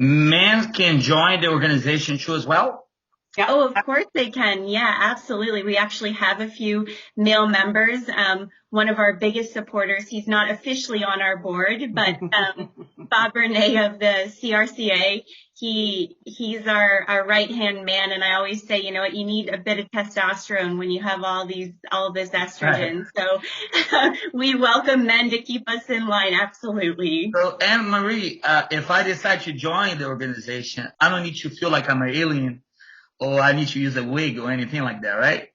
men can join the organization too as well? Yeah. Oh, of course they can. Yeah, absolutely. We actually have a few male members. One of our biggest supporters, he's not officially on our board, but Bob Bernay of the CRCA, he's our right-hand man. And I always say, you know what, you need a bit of testosterone when you have all this estrogen. Right. So we welcome men to keep us in line. Absolutely. So, Anne-Marie, if I decide to join the organization, I don't need to feel like I'm an alien, or I need to use a wig or anything like that, right?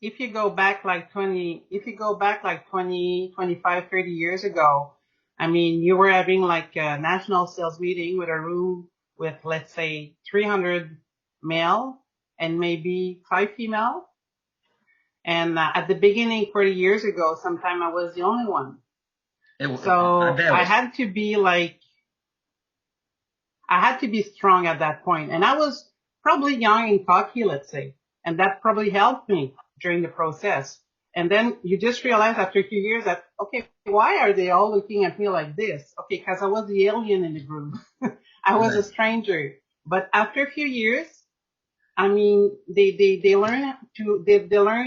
If you go back like 20, 25, 30 years ago, I mean, you were having like a national sales meeting with a room with, let's say, 300 male and maybe 5 female. And at the beginning, 40 years ago, sometime I was the only one. So I had to be strong at that point. And I was probably young and cocky, let's say. And that probably helped me during the process. And then you just realize after a few years that, okay, why are they all looking at me like this? Okay, because I was the alien in the group. I was a stranger. But after a few years, I mean, they learn,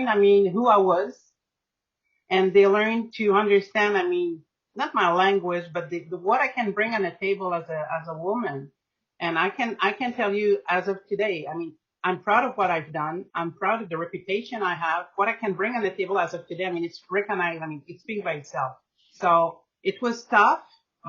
I mean, who I was. And they learn to understand, I mean, not my language, but what I can bring on the table as a woman. And I can tell you as of today, I mean, I'm proud of what I've done. I'm proud of the reputation I have. What I can bring on the table as of today, I mean, it's recognized. I mean, it speaks by itself. So it was tough,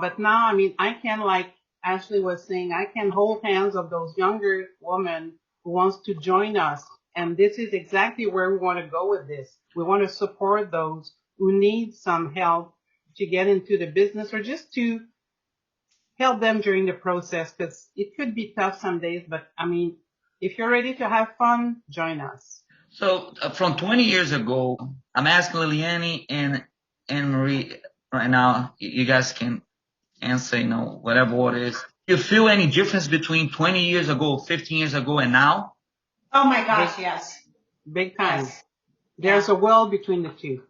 but now, I mean, I can, like Ashley was saying, I can hold hands of those younger women who wants to join us. And this is exactly where we want to go with this. We want to support those who need some help to get into the business or just to help them during the process, because it could be tough some days, but I mean, if you're ready to have fun, join us. So from 20 years ago, I'm asking Lillianne and Anne-Marie right now, you guys can answer, you know, whatever order it is. Do you feel any difference between 20 years ago, 15 years ago, and now? Oh my gosh, yes. Big time. Yes. There's a world between the two.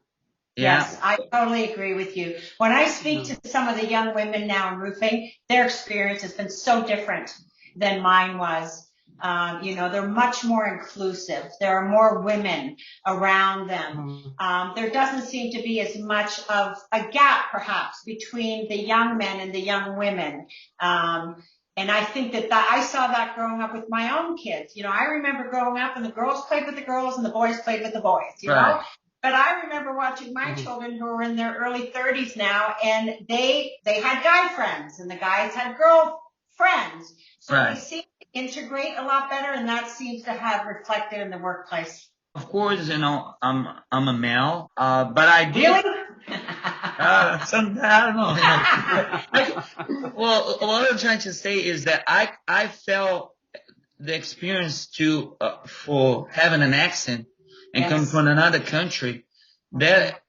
Yeah. Yes, I totally agree with you. When I speak to some of the young women now in roofing, their experience has been so different than mine was. You know, they're much more inclusive. There are more women around them. There doesn't seem to be as much of a gap, perhaps, between the young men and the young women. And I think that I saw that growing up with my own kids. You know, I remember growing up and the girls played with the girls and the boys played with the boys, you know? But I remember watching my children who are in their early 30s now, and they had guy friends and the guys had girl friends. So they seem to integrate a lot better, and that seems to have reflected in the workplace. Of course, you know, I'm a male, but I did. Really? I don't know. Well, what I'm trying to say is that I felt the experience for having an accent and coming from another country, that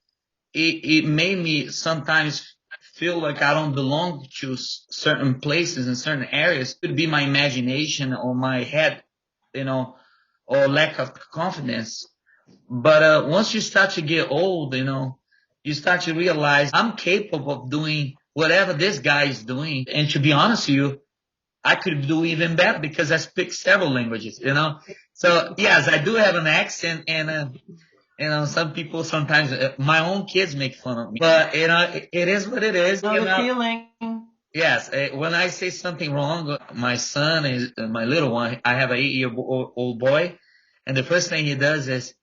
it made me sometimes feel like I don't belong to certain places and certain areas. It could be my imagination or my head, you know, or lack of confidence. But once you start to get old, you know, you start to realize I'm capable of doing whatever this guy is doing. And to be honest with you, I could do even better because I speak several languages, you know. So, yes, I do have an accent, and, you know, some people sometimes, my own kids make fun of me. But, you know, it is what it is. No, the feeling. Yes, when I say something wrong, my son is, my little one, I have an 8-year-old boy, and the first thing he does is,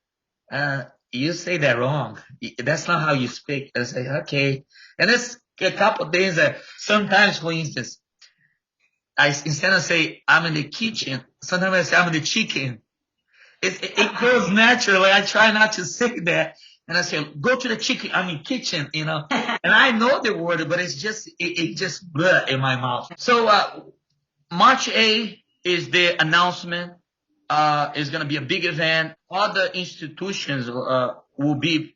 you say that wrong. That's not how you speak. I say, okay. And it's a couple of things that sometimes, for instance, instead of say I'm in the kitchen, sometimes I say I'm in the chicken. It goes naturally. I try not to say that. And I say, go to the chicken, I mean kitchen, you know. And I know the word, but it's just, it just blur in my mouth. So, March 8th is the announcement. It's going to be a big event. Other institutions, will be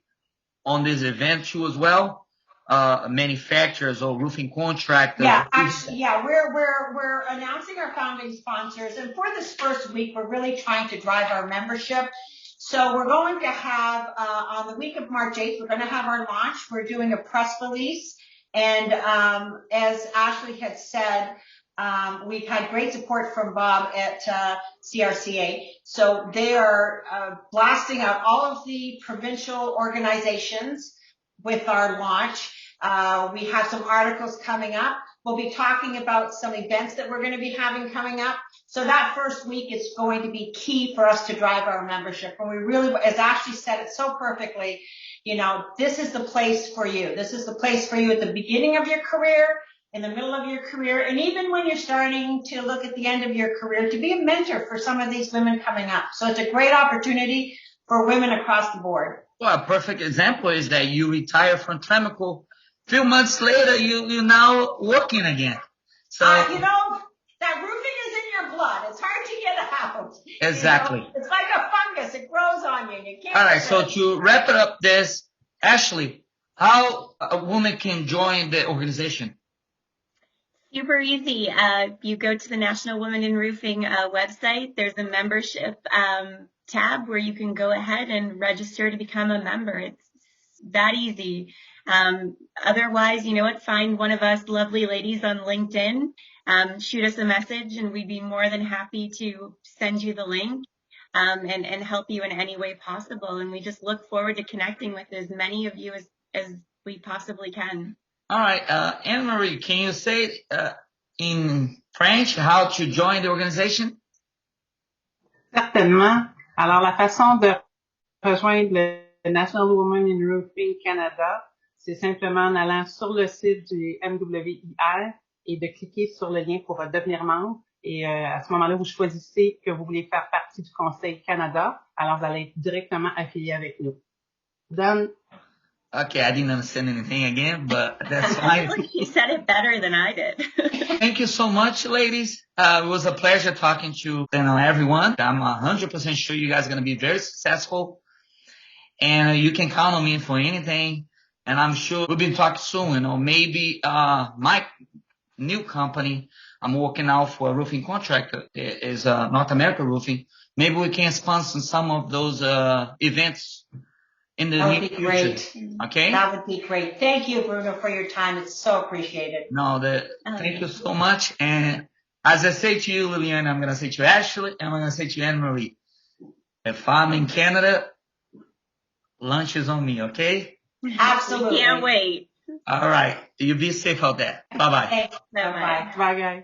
on this event too as well. Manufacturers or roofing contractors. Yeah, actually, yeah, we're announcing our founding sponsors, and for this first week, we're really trying to drive our membership. So we're going to have on the week of March 8th, we're going to have our launch. We're doing a press release, And as Ashley had said, we've had great support from Bob at CRCA. So they are blasting out all of the provincial organizations with our launch. We have some articles coming up. We'll be talking about some events that we're going to be having coming up. So that first week is going to be key for us to drive our membership. And we really, as Ashley said it so perfectly, you know, this is the place for you. This is the place for you at the beginning of your career, in the middle of your career, and even when you're starting to look at the end of your career, to be a mentor for some of these women coming up. So it's a great opportunity for women across the board. Well, a perfect example is that you retire from Tremco. A few months later, you're now working again. So you know, that roofing is in your blood. It's hard to get out. Exactly. You know? It's like a fungus. It grows on you. You can't. All right. So to wrap it up, this Ashley, how a woman can join the organization? Super easy. You go to the National Women in Roofing website. There's a membership tab where you can go ahead and register to become a member. It's that easy. Otherwise, you know what? Find one of us lovely ladies on LinkedIn. Shoot us a message, and we'd be more than happy to send you the link and help you in any way possible. And we just look forward to connecting with as many of you as we possibly can. All right, Anne-Marie, can you say in French how to join the organization? Certainement. Alors, la façon de rejoindre le National Women in Roofing Canada, c'est simplement en allant sur le site du NWiR et de cliquer sur le lien pour devenir membre. Et à ce moment-là, vous choisissez que vous voulez faire partie du Conseil Canada. Alors, vous allez être directement affilié avec nous. Done. Okay, I didn't understand anything again, but that's fine. You said it better than I did. Thank you so much, ladies. It was a pleasure talking to everyone. I'm 100% sure you guys are going to be very successful, and you can count on me for anything. And I'm sure we'll be talking soon. You know, maybe my new company, I'm working now for a roofing contractor, is North America Roofing. Maybe we can sponsor some of those events in the near future. Great. Okay? That would be great. Thank you, Bruno, for your time. It's so appreciated. No, thank you so much. And as I say to you, Lillianne, I'm going to say to Ashley, and I'm going to say to Anne-Marie, if I'm in Canada, lunch is on me, okay? Absolutely. Can't wait. All right. You be safe out there. Bye-bye. Bye-bye. Bye, guys.